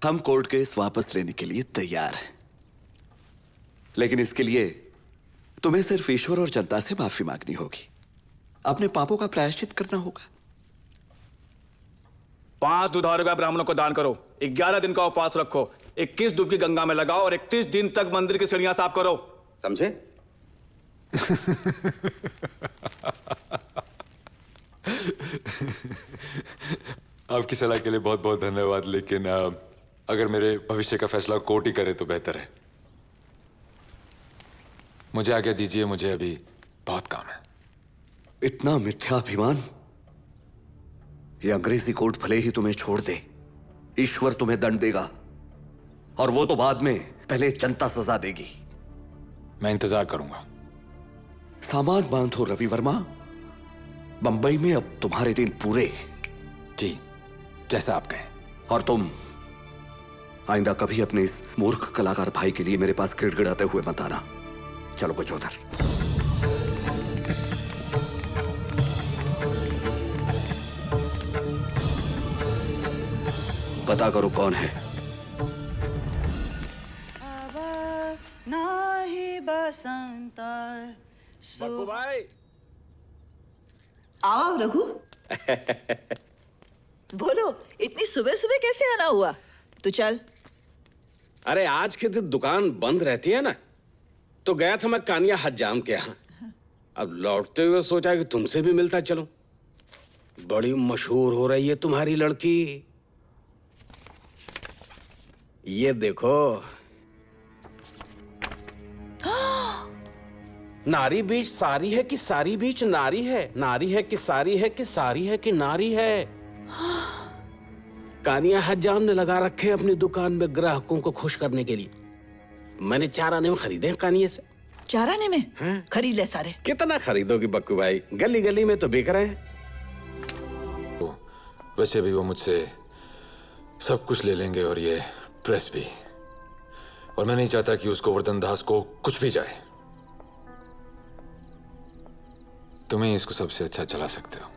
हम court case वापस लेने के लिए तैयार हैं, लेकिन इसके लिए तुम्हें सिर्फ ईश्वर और जनता से माफी मांगनी होगी। अपने पापों का प्रायश्चित करना होगा। 5 दुधारू रुपए ब्राह्मणों को दान करो, 11 दिन का उपवास रखो, 21 डुबकी गंगा में लगाओ और 31 दिन तक मंदिर की सीढ़ियां साफ करो। समझे? आपकी सलाह के लिए बहुत बहुत धन्यवाद, लेकिन अगर मेरे भविष्य का फैसला कोर्ट ही करे तो बेहतर है। मुझे आज्ञा दीजिए, मुझे अभी बहुत काम है। इतना मिथ्याभिमान? ये अंग्रेजी कोर्ट भले ही तुम्हें छोड़ दे, ईश्वर तुम्हें दंड देगा, और वो तो बाद में, पहले जनता सजा देगी। मैं इंतजार करूंगा। सामान बांधो रवि वर्मा, बंबई में अब तुम्हारे दिन पूरे। जी, जैसा आप कहें। और तुम आइंदा कभी अपने इस मूर्ख कलाकार भाई के लिए मेरे पास गिड़गिड़ाते हुए मत आना। चलो कुछ उधर। पता करो कौन है। नाही बसंत बक्कू भाई, आओ रघु। बोलो, इतनी सुबह सुबह कैसे आना हुआ? तो चल। अरे आज के दिन दुकान बंद रहती है ना, तो गया था मैं कानिया हज्जाम के यहाँ। अब लौटते हुए सोचा कि तुमसे भी मिलता चलो। बड़ी मशहूर हो रही है तुम्हारी लड़की। ये देखो, नारी बीच सारी है कि सारी बीच नारी है, नारी है कि सारी है कि सारी है कि नारी है। कानिया हज्जाम ने लगा रखे हैं अपनी दुकान में ग्राहकों को खुश करने के लिए। मैंने 4 आने में खरीदे हैं कानिया से। 4 आने में? हाँ? खरीद ले सारे। कितना खरीदोगी बक्कू भाई, गली गली में तो बिक रहे हैं। वैसे भी वो मुझसे सब कुछ ले लेंगे, और ये प्रेस भी। और मैं नहीं चाहता कि उसको गोवर्धन दास को कुछ भी जाए। तुम ही इसको सबसे अच्छा चला सकते हो।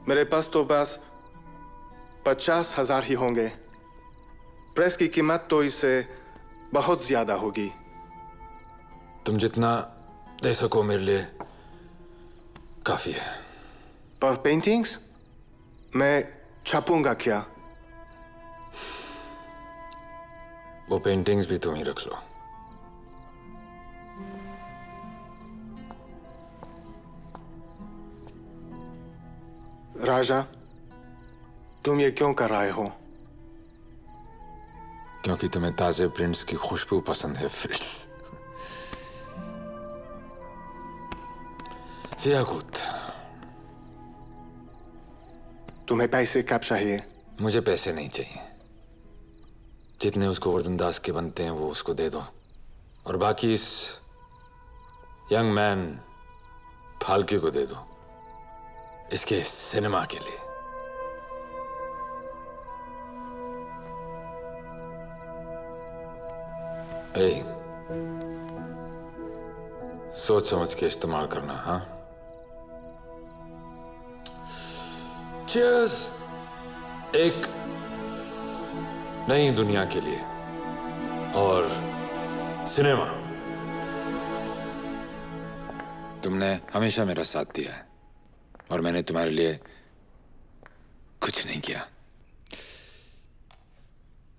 मेरे पास तो बस 50,000 ही होंगे। प्रेस की कीमत तो इससे बहुत ज्यादा होगी। तुम जितना दे सको मेरे लिए काफी है। पर पेंटिंग्स मैं छापूंगा क्या? वो पेंटिंग्स भी तुम ही रख लो। राजा, तुम ये क्यों कर रहे हो? क्योंकि तुम्हें ताजे प्रिंट्स की खुशबू पसंद है फ्रिट्स। सियाकुत, तुम्हें पैसे कब चाहिए? मुझे पैसे नहीं चाहिए। जितने उसको गोवर्धन दास के बनते हैं वो उसको दे दो, और बाकी इस यंग मैन फाल्के को दे दो, इसके सिनेमा के लिए। सोच समझ के इस्तेमाल करना। हाँ, चीयर्स एक नई दुनिया के लिए और सिनेमा। तुमने हमेशा मेरा साथ दिया है, और मैंने तुम्हारे लिए कुछ नहीं किया।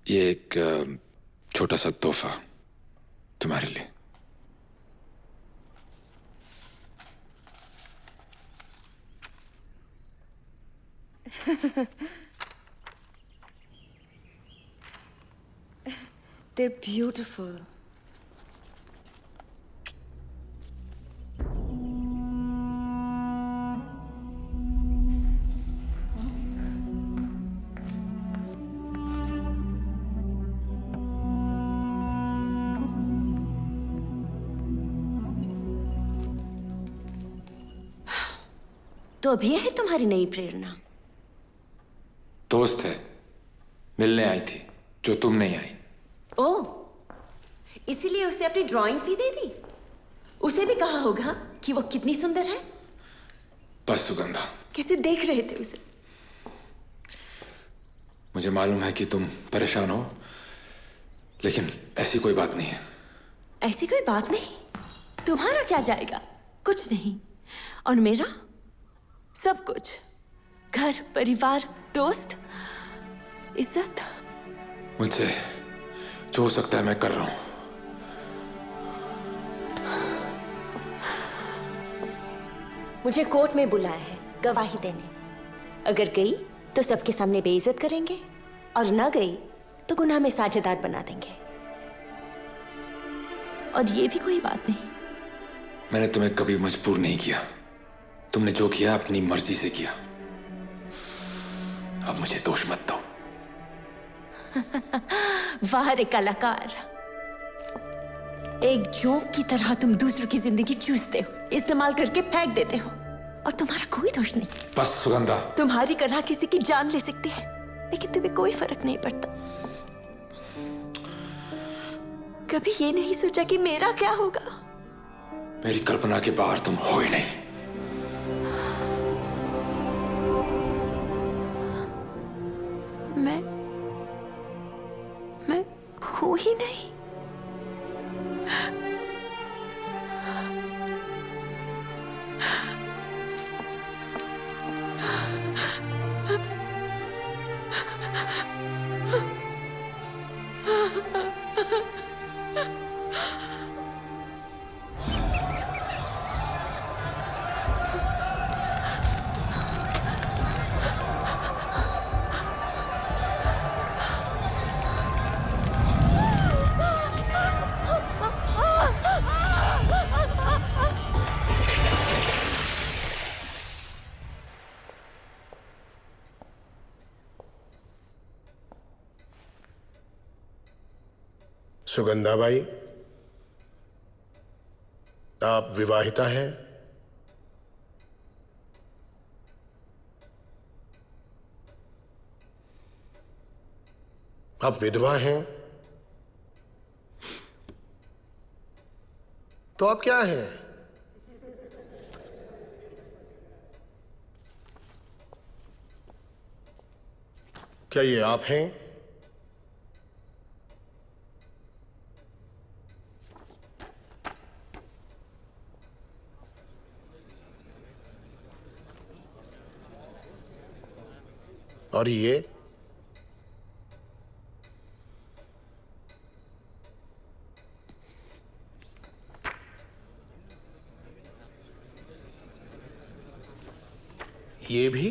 ये एक छोटा सा तोहफा तुम्हारे लिए। They're beautiful. तो अब ये है तुम्हारी नई प्रेरणा? दोस्त है, मिलने आई थी, जो तुम नहीं आई। ओह, इसीलिए उसे अपनी ड्राइंग्स भी दे दी? उसे भी कहा होगा कि वो कितनी सुंदर है। बस सुगंधा, कैसे देख रहे थे उसे? मुझे मालूम है कि तुम परेशान हो, लेकिन ऐसी कोई बात नहीं है। ऐसी कोई बात नहीं? तुम्हारा क्या जाएगा? कुछ नहीं। और मेरा सब कुछ, घर, परिवार, दोस्त, इज्जत। मुझसे जो हो सकता है मैं कर रहा हूं। मुझे कोर्ट में बुलाया है गवाही देने। अगर गई तो सबके सामने बेइज्जत करेंगे, और ना गई तो गुनाह में साझेदार बना देंगे। और ये भी कोई बात नहीं। मैंने तुम्हें कभी मजबूर नहीं किया। तुमने जो किया अपनी मर्जी से किया। अब मुझे दोष मत दो। वाह रे कलाकार, एक जोक की तरह तुम दूसरों की जिंदगी चूसते हो, इस्तेमाल करके फेंक देते हो, और तुम्हारा कोई दोष नहीं। बस सुगंधा। तुम्हारी कला किसी की जान ले सकती है, लेकिन तुम्हें कोई फर्क नहीं पड़ता। कभी ये नहीं सोचा कि मेरा क्या होगा? मेरी कल्पना के बाहर तुम हो ही नहीं। मैं हूं ही नहीं। सुगंधाबाई, आप विवाहिता हैं? आप विधवा हैं? तो आप क्या हैं? क्या ये आप हैं? और ये भी?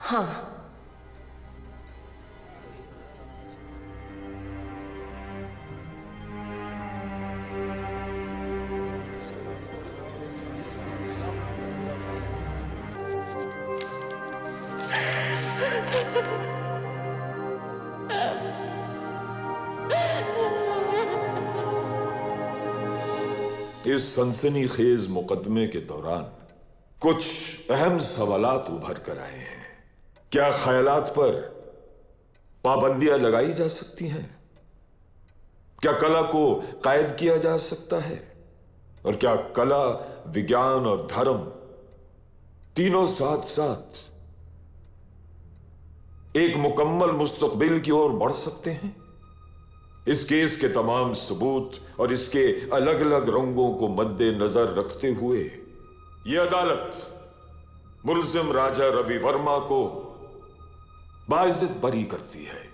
हाँ। इस सनसनीखेज मुकदमे के दौरान कुछ अहम सवालात उभर कर आए हैं। क्या ख्यालात पर पाबंदियां लगाई जा सकती हैं? क्या कला को कायद किया जा सकता है? और क्या कला, विज्ञान और धर्म तीनों साथ साथ एक मुकम्मल मुस्तकबिल की ओर बढ़ सकते हैं? इस केस के तमाम सबूत और इसके अलग अलग रंगों को मद्देनजर रखते हुए यह अदालत मुल्जिम राजा रवि वर्मा को बाइज्जत बरी करती है।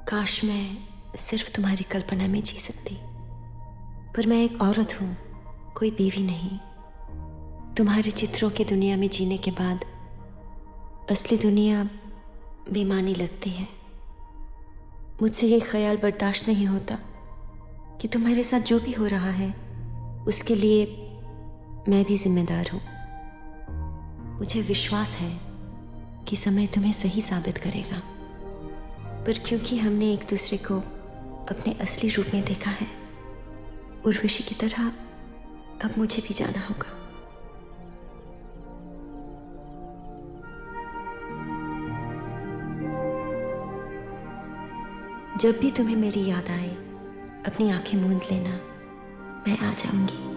काश मैं सिर्फ तुम्हारी कल्पना में जी सकती, पर मैं एक औरत हूं, कोई देवी नहीं। तुम्हारे चित्रों के दुनिया में जीने के बाद असली दुनिया बेमानी लगती है। मुझसे ये ख्याल बर्दाश्त नहीं होता कि तुम्हारे साथ जो भी हो रहा है उसके लिए मैं भी जिम्मेदार हूं। मुझे विश्वास है कि समय तुम्हें सही साबित करेगा, पर क्योंकि हमने एक दूसरे को अपने असली रूप में देखा है, उर्वशी की तरह अब मुझे भी जाना होगा। जब भी तुम्हें मेरी याद आए, अपनी आंखें मूंद लेना, मैं आ जाऊंगी।